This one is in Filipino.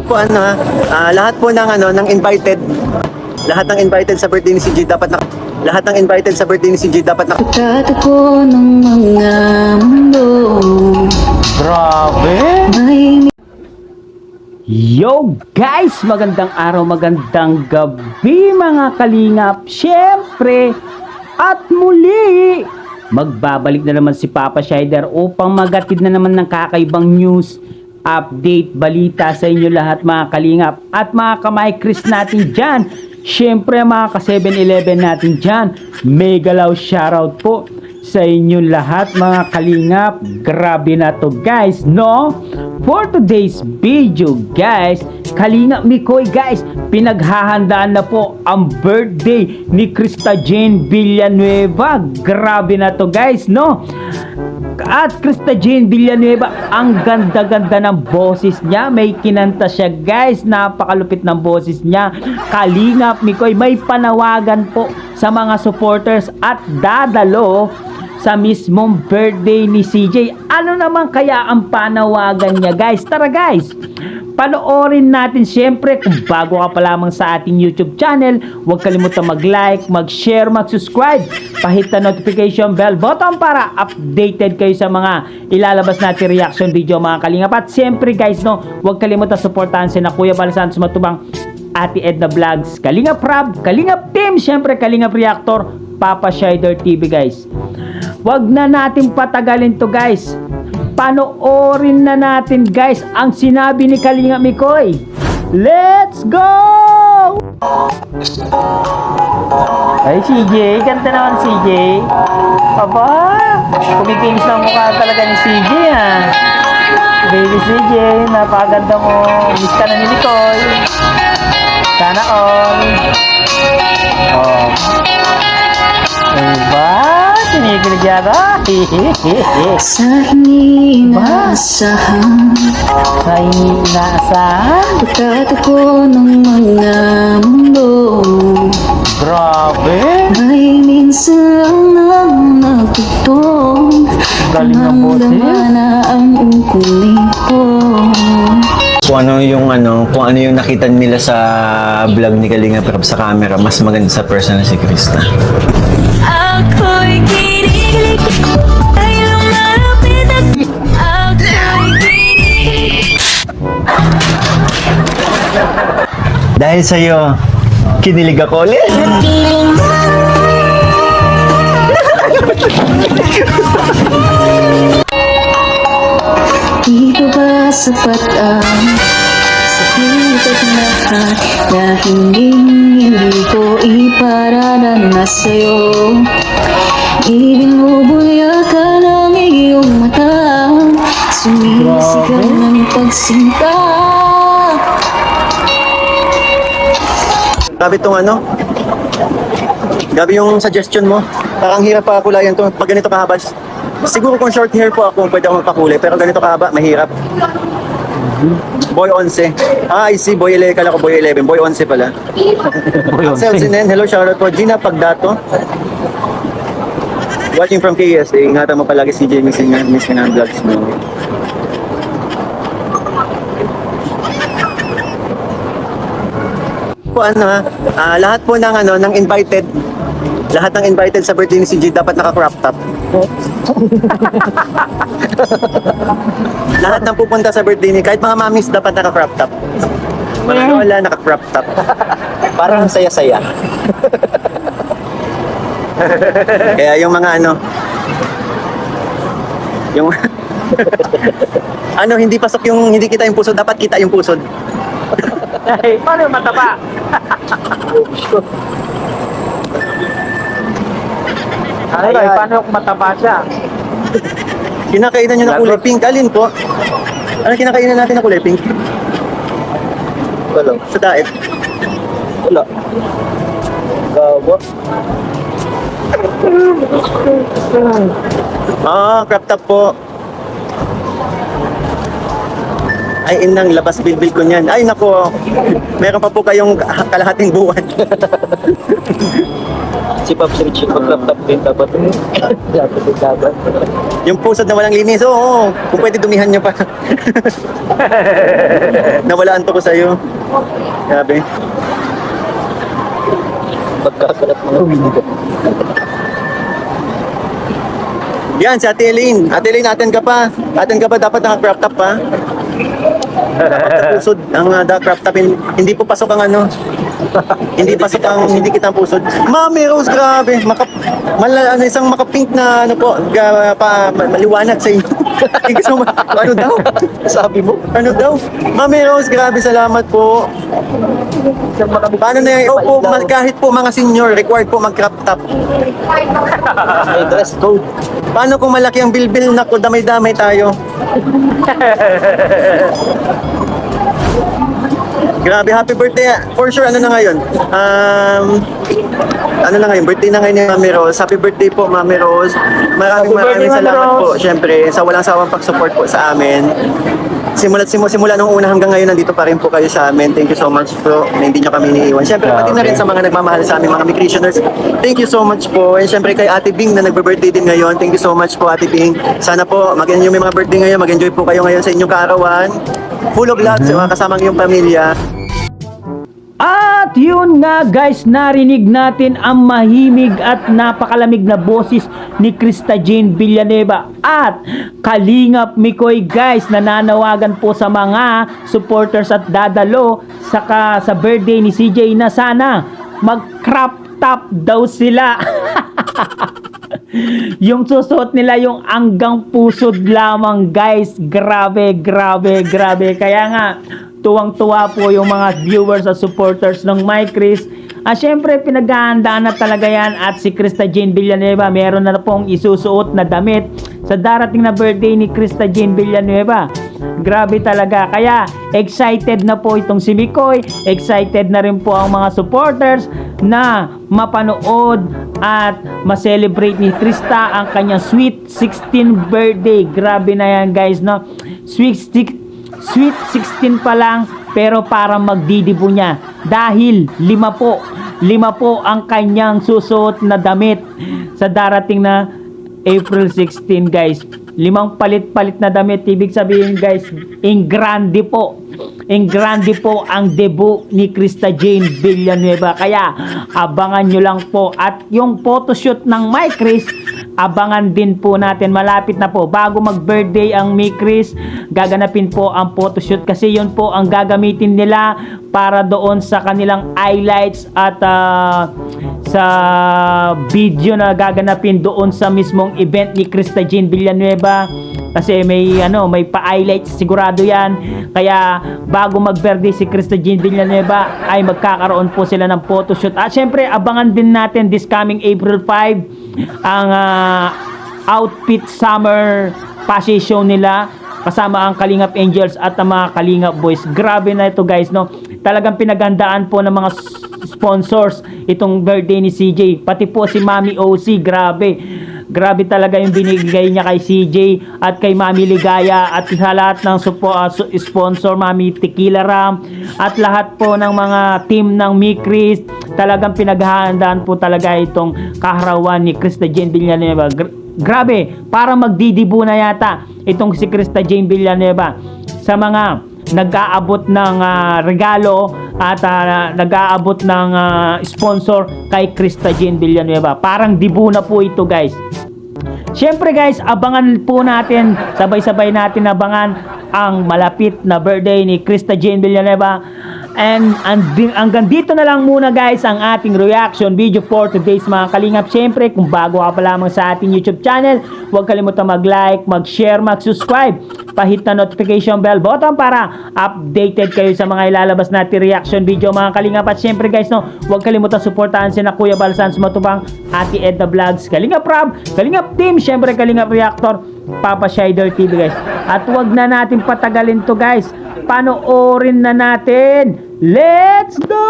po lahat po ng ng invited, lahat ng invited sa birthday ni CJ dapat na lahat ng invited sa birthday ni CJ dapat na Pagtatagpo ng mga mundo. Grabe! May Yo guys! Magandang araw, magandang gabi mga kalingap. Siyempre, at muli, magbabalik na naman si Papa Shider upang magatid na naman ng kakaibang news, update, balita sa inyo lahat mga kalingap. At mga kamay-Chris natin dyan, siyempre mga ka-7-Eleven natin dyan, mega loud shoutout po sa inyo lahat mga kalingap. Grabe na to guys, no? For today's video guys, Kalingap Mikoy guys, pinaghahandaan na po ang birthday ni Krista Jane Villanueva. Grabe na to guys, no? At Krista Jane Villanueva, ang ganda-ganda ng boses niya. May kinanta siya guys, napakalupit ng boses niya. Kalingap Mikoy, may panawagan po sa mga supporters at dadalo sa mismong birthday ni CJ. Ano naman kaya ang panawagan niya guys? Tara guys, panoorin natin. Siyempre, kung bago ka pa lamang sa ating YouTube channel, huwag kalimutan mag-like, mag-share, mag-subscribe, pahit na notification bell button para updated kayo sa mga ilalabas natin reaction video mga kalingap. At siyempre guys, no, huwag kalimutan supportahan sina Kuya Bal Santos Matubang, Ate Edna Vlogs, Kalingap Rab, Kalingap Team, siyempre Kalingap Reactor, Papa Shider TV guys. Wag na natin patagalin to guys. Panoorin na natin guys ang sinabi ni Kalingap Mikoy. Let's go! Ay CJ, ganda naman CJ. Aba, kumikinis na mukha talaga ni CJ ha. Baby CJ, napakaganda mo. Miss ka na ni Mikoy. Sana all. Oh. Diba? Kinikilig yata. sa hindi inaasahan, Sa hindi inaasahan. pagtatagpo ng mga mundo. Grabe. May minsan lang nagtutong, Galing ng boses. naman na ang ungkulin ko. kung ano yung nakita nila sa vlog ni Kalingap Rab sa camera, mas maganda sa personal si Krista. Ako'y kinikilig, ay lumalapit at ako'y kinikilig. Dahil sa'yo, kinilig ako ulit. Di ko ba sapat ang sakit at lahat na hindi ko ipararanas sa'yo? Ibinubuyakan ang iyong mata, sumisigaw ng pagsinta. Grabe grabe yung suggestion mo. Parang hirap pa kulayan to. Pag ganito kahaba, siguro kung short hair po ako, pwede ako magpakulay. Pero ganito kahaba, mahirap. Boy 11. I see. Boy 11. Kala ko Boy 11. Boy 11 pala. Axel Sinen. Hello, shoutout po. Gina Pagdato. Watching from KSA. Ingatan mo palagi si Jamie Singer. Miss ka ng vlogs mo. Po lahat po ng invited, lahat ng invited sa birthday ni CJ dapat naka-crop top. Lahat ng pupunta sa birthday ni, kahit mga mamis dapat naka-crop top. Mga lola naka-crop top. Parang saya-saya. Kaya yung mga yung hindi pasok yung, hindi kita yung pusod, dapat kita yung pusod. Ay, paano yung mataba? Ano ba? Paano yung mataba siya? Kinakainan nyo ng kulay pink. Alin po? Ano kinakainan natin ng kulay pink? Wala. Sa diet? Wala. Gawa. Crop top po. Ay, inang, labas bilbil ko niyan. Ay, nako. Meron pa po kayong kalahating buwan. Si Pops Richie, pag-laptop din dapat. Dapat. Yung pusod na walang linis, oo. Kung pwede dumihan niyo pa. Nawalaan to ko sa'yo. Grabe. Pagkakalat mga window. Yan, si Ate Elaine. Ate Elaine, atin ka pa. Atin ka pa, dapat naka-crop top pa. Dapat pusod ang crop top. Hindi po pasok ang ano. Hindi pasok ang hindi kitang pusod. Mami Rose, grabe. Isang maka-pink na ano po, maliwanag sa inyo. Gusto mo, ano daw? Sabi mo? Ano daw? Mami Rose, grabe, salamat po. Paano na yan? Opo, kahit po mga senior, required po mag-crop top. May dress code. Paano kung malaki ang bilbil? Naku, damay-damay tayo. Grabe, happy birthday. For sure, ano na ngayon? Ano na ngayon? Birthday na ngayon ni Mami Rose. Happy birthday po, Mami Rose. Maraming salamat po. Siyempre, sa walang sawang pag-support po sa amin. Simula nung una hanggang ngayon, nandito pa rin po kayo sa amin. Thank you so much po na hindi nyo kami iniiwan. Siyempre, pati na rin sa mga nagmamahal sa amin, mga Mikritioners. Thank you so much po. And siyempre kay Ate Bing na nagbe-birthday din ngayon. Thank you so much po, Ate Bing. Sana po, mag-enjoy may mga birthday ngayon. Mag-enjoy po kayo ngayon sa inyong kaarawan. Full of love sa mga kasamang iyong pamilya. At yun nga guys, narinig natin ang mahimig at napakalamig na boses ni Krista Jane Villanueva at Kalingap Mikoy guys. Nananawagan po sa mga supporters at dadalo sa birthday ni CJ na sana mag-crop top daw sila. Yung susuot nila yung hanggang pusod lamang guys. Grabe. Kaya nga tuwang-tuwa po yung mga viewers at supporters ng My Chris. Syempre pinaghahandaan na talaga yan at si Krista Jane Villanueva meron na pong isusuot na damit sa darating na birthday ni Krista Jane Villanueva. Grabe talaga. Kaya excited na po itong si Mikoy. Excited na rin po ang mga supporters na mapanood at ma-celebrate ni Krista ang kanyang sweet 16th birthday. Grabe na yan guys, no? Sweet 16 pa lang pero parang magdidibo niya dahil lima po ang kanyang susuot na damit sa darating na April 16 guys. 5 palit-palit na damit. Ibig sabihin guys, in grande po ang debut ni Krista Jane Villanueva. Kaya abangan nyo lang po. At yung photoshoot ng My Chris, abangan din po natin. Malapit na po. Bago mag-birthday ang My Chris, gaganapin po ang photoshoot kasi yun po ang gagamitin nila para doon sa kanilang highlights at sa video na gaganapin doon sa mismong event ni Krista Jane Villanueva. Kasi may pa-highlights sigurado yan. Kaya bago mag-birthday si Krista Jane Villanueva ay magkakaroon po sila ng photoshoot. At syempre abangan din natin this coming April 5 ang outfit summer fashion show nila kasama ang Kalingap Angels at ang mga Kalingap Boys. Grabe na ito guys, no? Talagang pinagandaan po ng mga sponsors itong birthday ni CJ. Pati po si Mami OC, grabe talaga yung binigay niya kay CJ at kay Mami Ligaya at sa lahat ng sponsor, Mami Tequila Ram at lahat po ng mga team ng Mikris. Talagang pinaghahandaan po talaga itong kaharawan ni Krista Jane Villanueva. Grabe, para magdidibo na yata itong si Krista Jane Villanueva sa mga nag-aabot ng regalo at nag-aabot ng sponsor kay Krista Jane Villanueva. Parang dibu na po ito guys. Syempre guys, abangan po natin, sabay-sabay natin abangan ang malapit na birthday ni Krista Jane Villanueva. And hanggang dito na lang muna guys ang ating reaction video for today's mga Kalingap. Syempre kung bago ka pa lamang sa ating YouTube channel, huwag kalimutan mag-like, mag-share, mag-subscribe. Pahit na notification bell button para updated kayo sa mga ilalabas natin reaction video mga Kalingap. At syempre guys, no, huwag kalimutan suportahan sina Kuya Balsan Matubang, Ate Edna Vlogs, Kalingap Rob, Kalingap Team, syempre Kalingap Reactor, Papa Shider TV guys. At huwag na natin patagalin to guys. Panoorin na natin. Let's go!